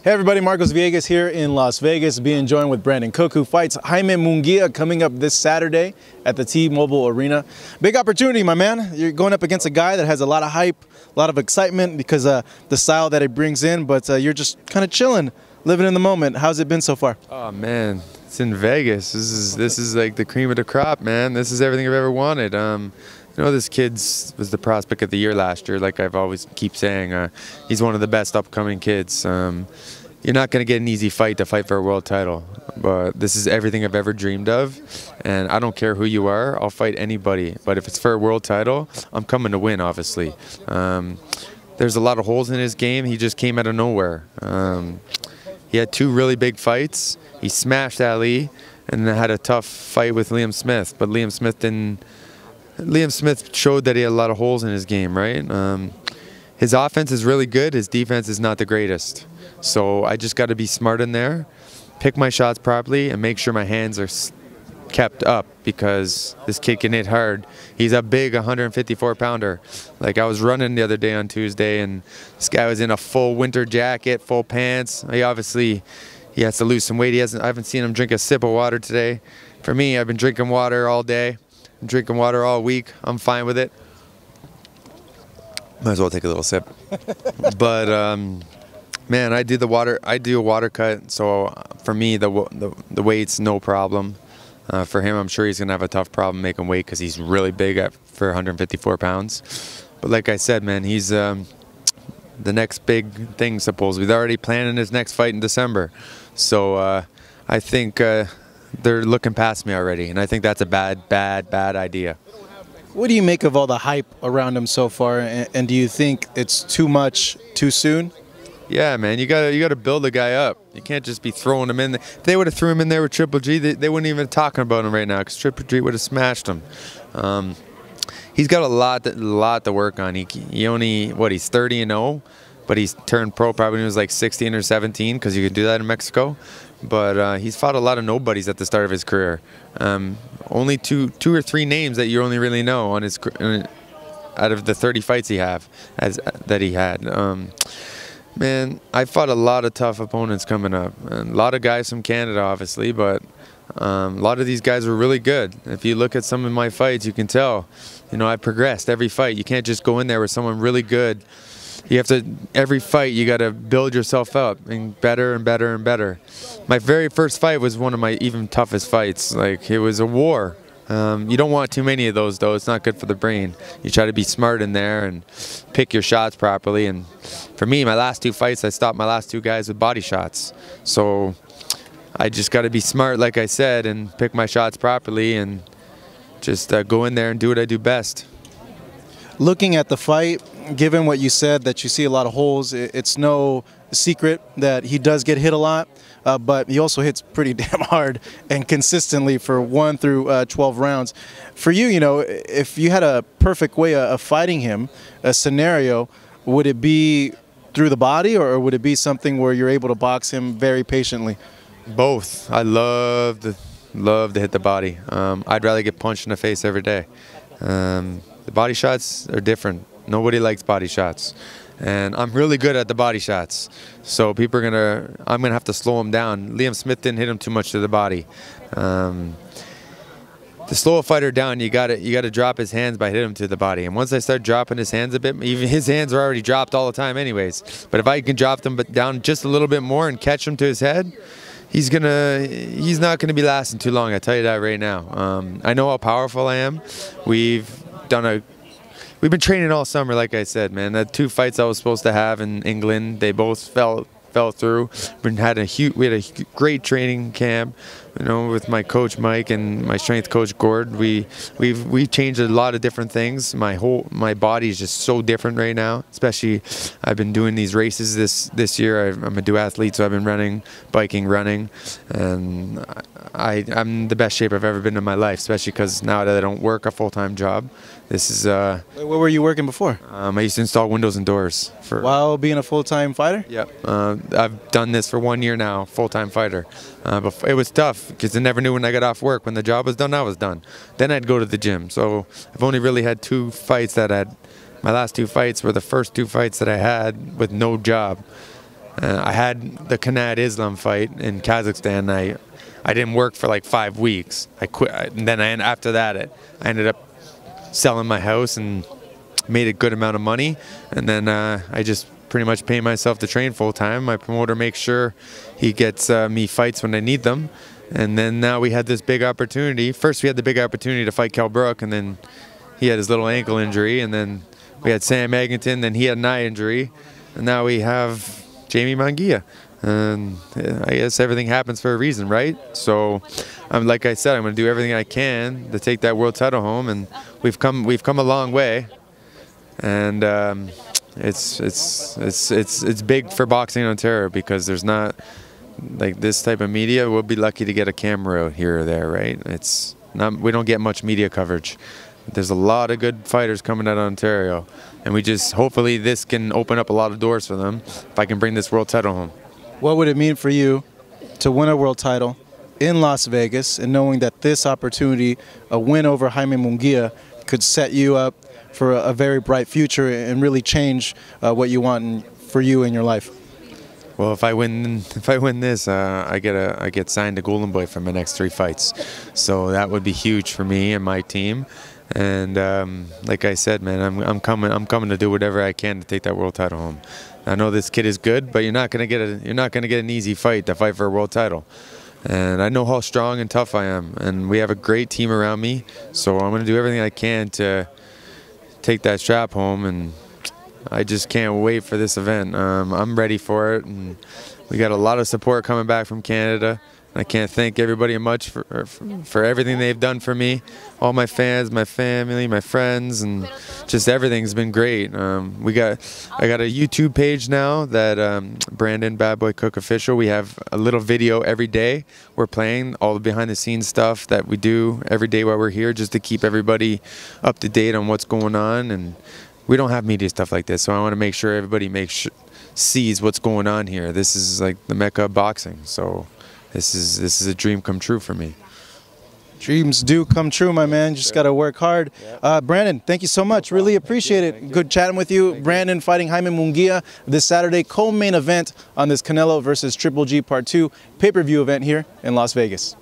Hey everybody, Marcos Villegas here in Las Vegas, being joined with Brandon Cook, who fights Jaime Munguia coming up this Saturday at the T-Mobile Arena. Big opportunity, my man. You're going up against a guy that has a lot of hype, a lot of excitement because the style that he brings in, but you're just kind of chilling, living in the moment. How's it been so far? Oh man, it's in Vegas. This is like the cream of the crop, man. This is everything I've ever wanted. You know, this kid was the prospect of the year last year, like I've always keep saying. He's one of the best upcoming kids. You're not going to get an easy fight to fight for a world title, but this is everything I've ever dreamed of, and I don't care who you are, I'll fight anybody. But if it's for a world title, I'm coming to win, obviously. There's a lot of holes in his game. He just came out of nowhere. He had two really big fights. He smashed Ali, and then had a tough fight with Liam Smith, but Liam Smith showed that he had a lot of holes in his game, right? His offense is really good. His defense is not the greatest. So I just got to be smart in there, pick my shots properly, and make sure my hands are kept up because this kid can hit hard. He's a big 154-pounder. Like I was running the other day on Tuesday, and this guy was in a full winter jacket, full pants. He has to lose some weight. I haven't seen him drink a sip of water today. For me, I've been drinking water all day. I'm drinking water all week. I'm fine with it. Might as well take a little sip. But man, I do a water cut. So for me, the weight's no problem. For him, I'm sure he's gonna have a tough problem making weight because he's really big for 154 pounds. But like I said, man, he's the next big thing supposedly. They're already planning his next fight in December. So I think they're looking past me already, and I think that's a bad idea. What do you make of all the hype around him so far, and do you think it's too much too soon? Yeah, man, you gotta build a guy up. You can't just be throwing him in there. If they would have threw him in there with Triple G, they wouldn't even be talking about him right now because Triple G would have smashed him. He's got a lot to work on. He only, he's 30-0, but he's turned pro probably when he was like 16 or 17 because you can do that in Mexico. But he's fought a lot of nobodies at the start of his career. Only two or three names that you only really know on his out of the 30 fights he had. Man, I fought a lot of tough opponents coming up. And a lot of guys from Canada, obviously, but a lot of these guys were really good. If you look at some of my fights, you can tell, you know, I progressed every fight. You can't just go in there with someone really good. You have to, every fight, you got to build yourself up and better and better and better. My very first fight was one of my even toughest fights. Like, it was a war. You don't want too many of those, though. It's not good for the brain. You try to be smart in there and pick your shots properly. And for me, my last two fights, I stopped my last two guys with body shots. So I just got to be smart, like I said, and pick my shots properly and just go in there and do what I do best. Looking at the fight, given what you said, that you see a lot of holes, it's no secret that he does get hit a lot, but he also hits pretty damn hard and consistently for 1 through 12 rounds. For you, you know, if you had a perfect way of fighting him, a scenario, would it be through the body, or would it be something where you're able to box him very patiently? Both. I love to hit the body. I'd rather get punched in the face every day. The body shots are different. Nobody likes body shots, and I'm really good at the body shots. So I'm gonna have to slow him down. Liam Smith didn't hit him too much to the body. To slow a fighter down, you gotta drop his hands by hitting him to the body. And once I start dropping his hands a bit, even his hands are already dropped all the time, anyways. But if I can drop them down just a little bit more and catch him to his head, he's not gonna be lasting too long. I tell you that right now. I know how powerful I am. We've been training all summer, like I said, man. The 2 fights I was supposed to have in England, they both fell through. We had a great training camp, you know, with my coach Mike and my strength coach Gord. We changed a lot of different things. My body is just so different right now. Especially, I've been doing these races this year. I'm a duathlete, so I've been running, biking, running, and I'm the best shape I've ever been in my life. Especially because now that I don't work a full-time job, this is. Where were you working before? I used to install windows and doors. While being a full-time fighter? Yep. I've done this for 1 year now, full-time fighter. But it was tough because I never knew when I got off work. When the job was done, I was done. Then I'd go to the gym. So I've only really had 2 fights my last 2 fights were the first 2 fights that I had with no job. I had the Kanad Islam fight in Kazakhstan. I didn't work for like 5 weeks. I quit, and then after that, I ended up selling my house and made a good amount of money. And then I just pretty much pay myself to train full time. My promoter makes sure he gets me fights when I need them. And then now we had this big opportunity. First, we had the big opportunity to fight Kell Brook, and then he had his little ankle injury. And then we had Sam Egginton, then he had an eye injury. And now we have Jamie Munguia. And I guess everything happens for a reason, right? So, like I said, I'm going to do everything I can to take that world title home. And we've come a long way. And it's big for boxing in Ontario because there's not like this type of media. We'll be lucky to get a camera out here or there, right? It's not, we don't get much media coverage. There's a lot of good fighters coming out of Ontario, and we just hopefully this can open up a lot of doors for them if I can bring this world title home. What would it mean for you to win a world title in Las Vegas, and knowing that this opportunity, a win over Jaime Munguia, could set you up for a very bright future and really change what you want for you in your life? Well, if I win this, I get signed to Golden Boy for my next 3 fights, so that would be huge for me and my team. And like I said, man, I'm coming to do whatever I can to take that world title home. I know this kid is good, but you're not gonna get an easy fight to fight for a world title. And I know how strong and tough I am, and we have a great team around me. So I'm gonna do everything I can to take that strap home, and I just can't wait for this event. I'm ready for it, and we got a lot of support coming back from Canada. I can't thank everybody much for everything they've done for me. All my fans, my family, my friends, and just everything's been great. I got a YouTube page now that Brandon Bad Boy Cook Official. We have a little video every day. We're playing all the behind the scenes stuff that we do every day while we're here, just to keep everybody up to date on what's going on. And we don't have media stuff like this, so I want to make sure everybody sees what's going on here. This is like the mecca of boxing, so this is a dream come true for me. Dreams do come true, my man. Just got to work hard. Brandon, thank you so much. Really appreciate it. Good chatting with you. Brandon fighting Jaime Munguia this Saturday, co-main event on this Canelo versus Triple G Part 2 pay-per-view event here in Las Vegas.